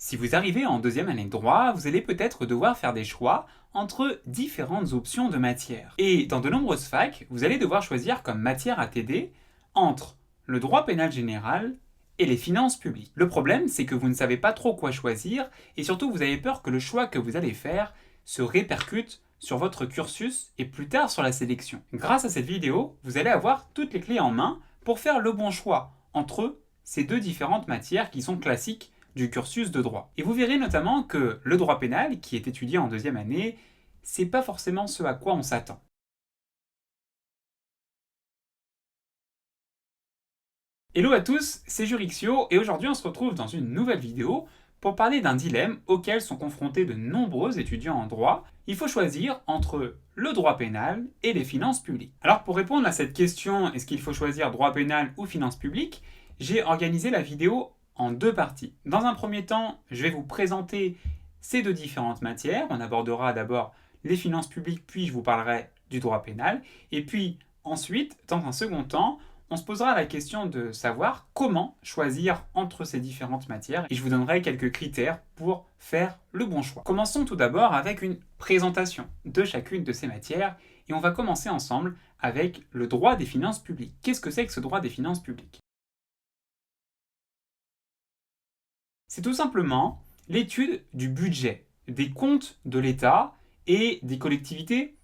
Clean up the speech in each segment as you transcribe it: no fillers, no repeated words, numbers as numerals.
Si vous arrivez en deuxième année de droit, vous allez peut-être devoir faire des choix entre différentes options de matière. Et dans de nombreuses facs, vous allez devoir choisir comme matière à TD entre le droit pénal général et les finances publiques. Le problème, c'est que vous ne savez pas trop quoi choisir et surtout vous avez peur que le choix que vous allez faire se répercute sur votre cursus et plus tard sur la sélection. Grâce à cette vidéo, vous allez avoir toutes les clés en main pour faire le bon choix entre ces deux différentes matières qui sont classiques du cursus de droit. Et vous verrez notamment que le droit pénal, qui est étudié en deuxième année, c'est pas forcément ce à quoi on s'attend. Hello à tous, c'est Jurixio et aujourd'hui on se retrouve dans une nouvelle vidéo pour parler d'un dilemme auquel sont confrontés de nombreux étudiants en droit. Il faut choisir entre le droit pénal et les finances publiques. Alors pour répondre à cette question, est-ce qu'il faut choisir droit pénal ou finances publiques, j'ai organisé la vidéo en deux parties. Dans un premier temps, je vais vous présenter ces deux différentes matières. On abordera d'abord les finances publiques, puis je vous parlerai du droit pénal. Et puis ensuite, dans un second temps, on se posera la question de savoir comment choisir entre ces différentes matières et je vous donnerai quelques critères pour faire le bon choix. Commençons tout d'abord avec une présentation de chacune de ces matières et on va commencer ensemble avec le droit des finances publiques. Qu'est-ce que c'est que ce droit des finances publiques ? C'est tout simplement l'étude du budget, des comptes de l'État et des collectivités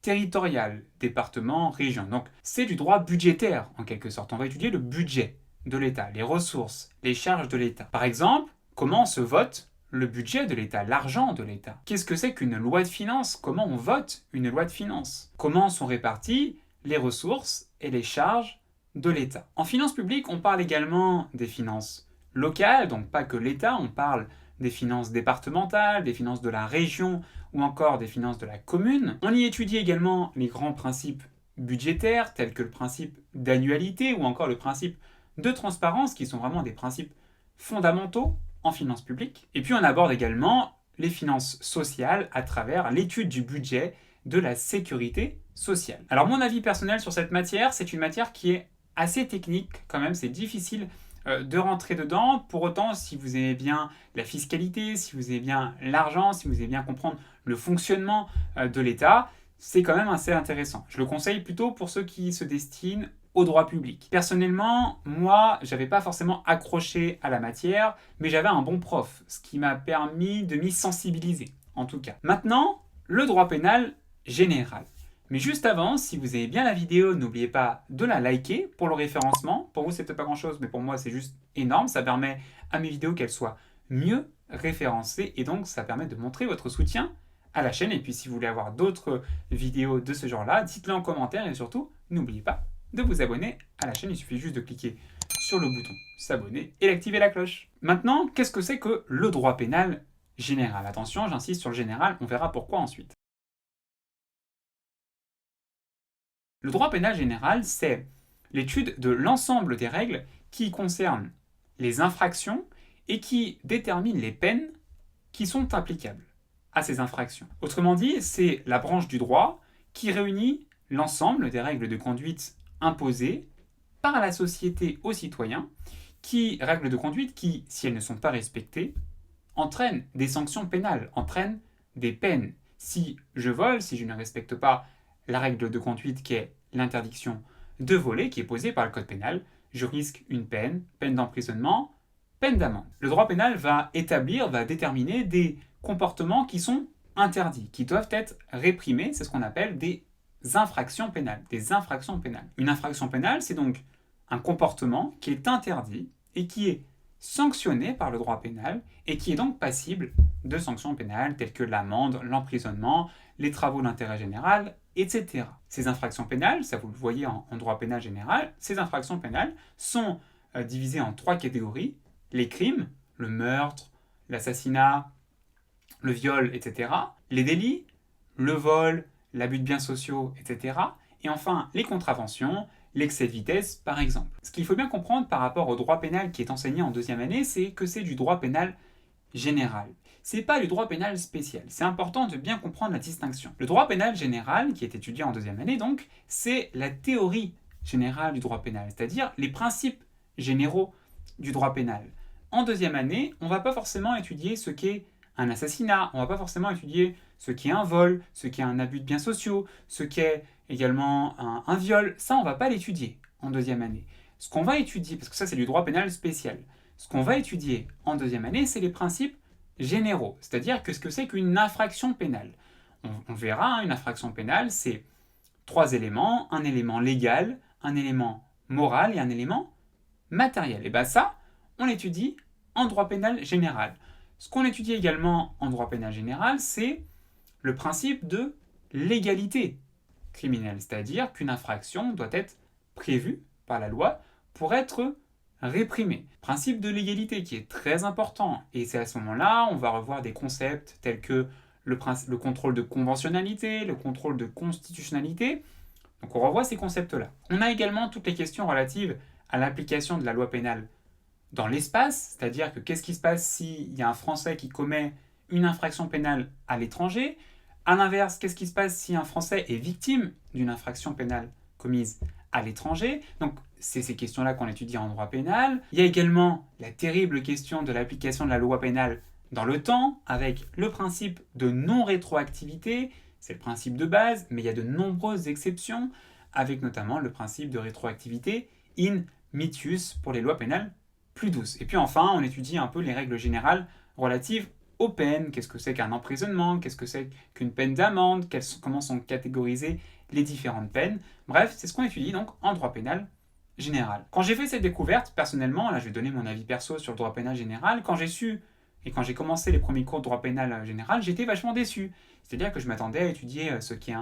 territoriales, départements, régions. Donc c'est du droit budgétaire en quelque sorte. On va étudier le budget de l'État, les ressources, les charges de l'État. Par exemple, comment se vote le budget de l'État, l'argent de l'État. Qu'est-ce que c'est qu'une loi de finances ? Comment on vote une loi de finances ? Comment sont réparties les ressources et les charges de l'État ? En finances publiques, on parle également des finances locales, donc pas que l'État, on parle des finances départementales, des finances de la région ou encore des finances de la commune. On y étudie également les grands principes budgétaires tels que le principe d'annualité ou encore le principe de transparence qui sont vraiment des principes fondamentaux en finances publiques. Et puis on aborde également les finances sociales à travers l'étude du budget de la sécurité sociale. Alors mon avis personnel sur cette matière, c'est une matière qui est assez technique quand même, c'est difficile de rentrer dedans. Pour autant, si vous aimez bien la fiscalité, si vous aimez bien l'argent, si vous aimez bien comprendre le fonctionnement de l'État, c'est quand même assez intéressant. Je le conseille plutôt pour ceux qui se destinent au droit public. Personnellement, moi, j'avais pas forcément accroché à la matière, mais j'avais un bon prof, ce qui m'a permis de m'y sensibiliser, en tout cas. Maintenant, le droit pénal général. Mais juste avant, si vous aimez bien la vidéo, n'oubliez pas de la liker pour le référencement. Pour vous, c'est peut-être pas grand-chose, mais pour moi, c'est juste énorme. Ça permet à mes vidéos qu'elles soient mieux référencées et donc ça permet de montrer votre soutien à la chaîne. Et puis, si vous voulez avoir d'autres vidéos de ce genre-là, dites-le en commentaire et surtout, n'oubliez pas de vous abonner à la chaîne. Il suffit juste de cliquer sur le bouton s'abonner et d'activer la cloche. Maintenant, qu'est-ce que c'est que le droit pénal général ? Attention, j'insiste sur le général, on verra pourquoi ensuite. Le droit pénal général, c'est l'étude de l'ensemble des règles qui concernent les infractions et qui déterminent les peines qui sont applicables à ces infractions. Autrement dit, c'est la branche du droit qui réunit l'ensemble des règles de conduite imposées par la société aux citoyens, règles de conduite qui, si elles ne sont pas respectées, entraînent des sanctions pénales, entraînent des peines. Si je vole, si je ne respecte pas la règle de conduite qui est l'interdiction de voler, qui est posée par le code pénal, je risque une peine d'emprisonnement, peine d'amende. Le droit pénal va déterminer des comportements qui sont interdits, qui doivent être réprimés, c'est ce qu'on appelle des infractions pénales. Une infraction pénale, c'est donc un comportement qui est interdit et qui est sanctionné par le droit pénal et qui est donc passible de sanctions pénales telles que l'amende, l'emprisonnement, les travaux d'intérêt général, etc. Ces infractions pénales, ça vous le voyez en droit pénal général, ces infractions pénales sont divisées en trois catégories. Les crimes, le meurtre, l'assassinat, le viol, etc. Les délits, le vol, l'abus de biens sociaux, etc. Et enfin, les contraventions, l'excès de vitesse, par exemple. Ce qu'il faut bien comprendre par rapport au droit pénal qui est enseigné en deuxième année, c'est que c'est du droit pénal général. C'est pas du droit pénal spécial. C'est important de bien comprendre la distinction. Le droit pénal général, qui est étudié en deuxième année donc, c'est la théorie générale du droit pénal, c'est-à-dire les principes généraux du droit pénal. en deuxième année, on ne va pas forcément étudier ce qu'est un assassinat, on ne va pas forcément étudier ce qu'est un vol, ce qu'est un abus de biens sociaux, ce qu'est également un viol. Ça, on ne va pas l'étudier en deuxième année. Ce qu'on va étudier, parce que ça c'est du droit pénal spécial, ce qu'on va étudier en deuxième année, c'est les principes généraux, c'est-à-dire que ce que c'est qu'une infraction pénale. On verra, une infraction pénale, c'est 3 éléments, un élément légal, un élément moral et un élément matériel. Et bien ça, on l'étudie en droit pénal général. Ce qu'on étudie également en droit pénal général, c'est le principe de légalité criminelle, c'est-à-dire qu'une infraction doit être prévue par la loi pour être réprimée. Principe de légalité qui est très important, et c'est à ce moment-là, on va revoir des concepts tels que le contrôle de conventionnalité, le contrôle de constitutionnalité. Donc on revoit ces concepts-là. On a également toutes les questions relatives à l'application de la loi pénale dans l'espace, c'est-à-dire que qu'est-ce qui se passe s'il y a un Français qui commet une infraction pénale à l'étranger. À l'inverse, qu'est-ce qui se passe si un Français est victime d'une infraction pénale commise à l'étranger. Donc c'est ces questions-là qu'on étudie en droit pénal. Il y a également la terrible question de l'application de la loi pénale dans le temps, avec le principe de non-rétroactivité. C'est le principe de base, mais il y a de nombreuses exceptions, avec notamment le principe de rétroactivité in mitius pour les lois pénales plus douces. Et puis enfin, on étudie un peu les règles générales relatives aux peines. Qu'est-ce que c'est qu'un emprisonnement? Qu'est-ce que c'est qu'une peine d'amende? Comment sont catégorisées les différentes peines? Bref, c'est ce qu'on étudie donc en droit pénal général. Quand j'ai fait cette découverte, personnellement, là je vais donner mon avis perso sur le droit pénal général, quand j'ai su et quand j'ai commencé les premiers cours de droit pénal général, j'étais vachement déçu. C'est-à-dire que je m'attendais à étudier ce qu'est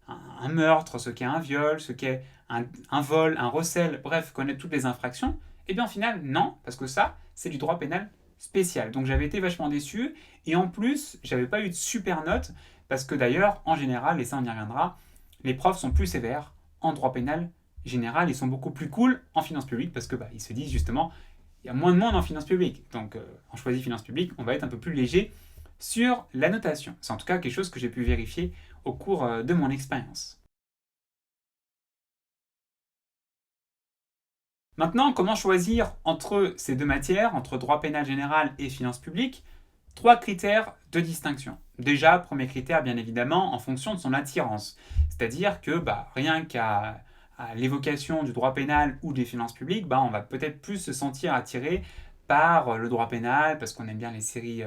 un meurtre, ce qu'est un viol, ce qu'est un vol, un recel, bref, connaître toutes les infractions. Et bien au final, non, parce que ça, c'est du droit pénal spécial. Donc j'avais été vachement déçu, et en plus, j'avais pas eu de super notes, parce que d'ailleurs, en général, et ça on y reviendra, les profs sont plus sévères en droit pénal général, ils sont beaucoup plus cool en finance publique, parce que ils se disent justement, il y a moins de monde en finance publique. Donc en choisit finance publique, on va être un peu plus léger sur la notation. C'est en tout cas quelque chose que j'ai pu vérifier au cours de mon expérience. Maintenant, comment choisir entre ces deux matières, entre droit pénal général et finance publique? 3 critères de distinction. Déjà, premier critère, bien évidemment, en fonction de son attirance. C'est-à-dire que rien qu'à l'évocation du droit pénal ou des finances publiques, on va peut-être plus se sentir attiré par le droit pénal, parce qu'on aime bien les séries,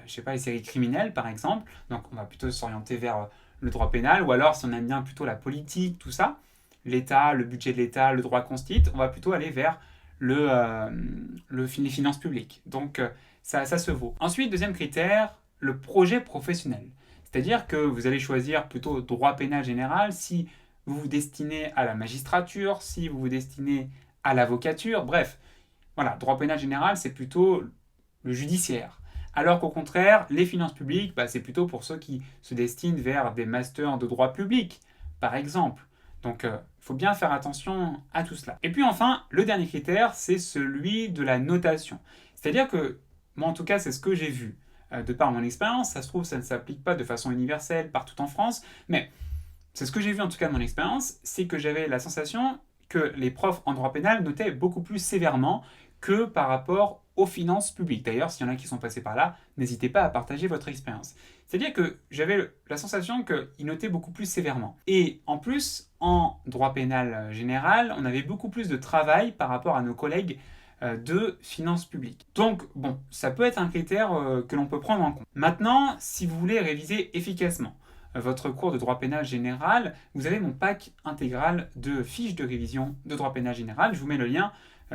les séries criminelles par exemple. Donc on va plutôt s'orienter vers le droit pénal, ou alors si on aime bien plutôt la politique, tout ça, l'État, le budget de l'État, le droit constit, on va plutôt aller vers les finances publiques. Donc ça se vaut. Ensuite, deuxième critère, le projet professionnel. C'est-à-dire que vous allez choisir plutôt droit pénal général si vous vous destinez à la magistrature, si vous vous destinez à l'avocature, bref. Voilà, droit pénal général, c'est plutôt le judiciaire. Alors qu'au contraire, les finances publiques, c'est plutôt pour ceux qui se destinent vers des masters de droit public, par exemple. Donc, il faut bien faire attention à tout cela. Et puis enfin, le dernier critère, c'est celui de la notation. C'est-à-dire que, moi en tout cas, c'est ce que j'ai vu. De par mon expérience, ça se trouve, ça ne s'applique pas de façon universelle partout en France, mais c'est ce que j'ai vu en tout cas de mon expérience, c'est que j'avais la sensation que les profs en droit pénal notaient beaucoup plus sévèrement que par rapport aux finances publiques. D'ailleurs, s'il y en a qui sont passés par là, n'hésitez pas à partager votre expérience. C'est-à-dire que j'avais la sensation qu'ils notaient beaucoup plus sévèrement. Et en plus, en droit pénal général, on avait beaucoup plus de travail par rapport à nos collègues de finances publiques. Donc, bon, ça peut être un critère que l'on peut prendre en compte. Maintenant, si vous voulez réviser efficacement votre cours de droit pénal général, vous avez mon pack intégral de fiches de révision de droit pénal général. Je vous mets le lien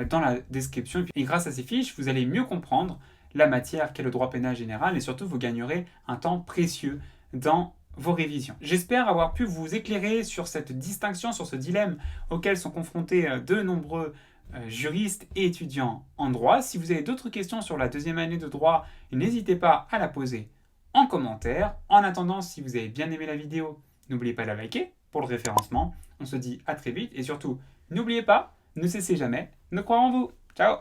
dans la description. Et grâce à ces fiches, vous allez mieux comprendre la matière qu'est le droit pénal général, et surtout vous gagnerez un temps précieux dans vos révisions. J'espère avoir pu vous éclairer sur cette distinction, sur ce dilemme auquel sont confrontés de nombreux juristes et étudiants en droit. Si vous avez d'autres questions sur la deuxième année de droit, n'hésitez pas à la poser en commentaire. En attendant, si vous avez bien aimé la vidéo, n'oubliez pas de la liker pour le référencement. On se dit à très vite, et surtout, n'oubliez pas, ne cessez jamais de croire en vous. Ciao!